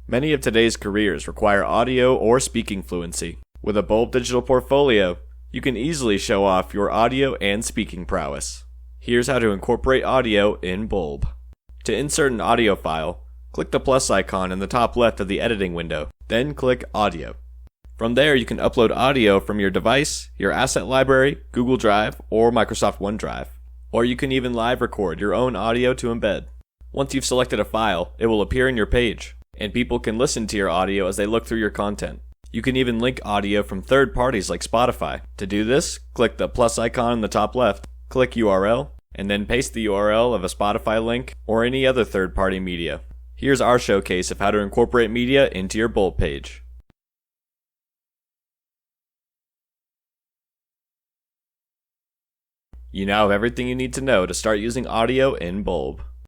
Many of today's careers require audio or speaking fluency. With a Bulb digital portfolio, you can easily show off your audio and speaking prowess. Here's how to incorporate audio in Bulb. To insert an audio file, click the plus icon in the top left of the editing window, then click Audio. From there, you can upload audio from your device, your asset library, Google Drive, or Microsoft OneDrive. Or you can even live record your own audio to embed. Once you've selected a file, it will appear in your page, and people can listen to your audio as they look through your content. You can even link audio from third parties like Spotify. To do this, click the plus icon in the top left, click URL, and then paste the URL of a Spotify link or any other third-party media. Here's our showcase of how to incorporate media into your Bulb page. You now have everything you need to know to start using audio in Bulb.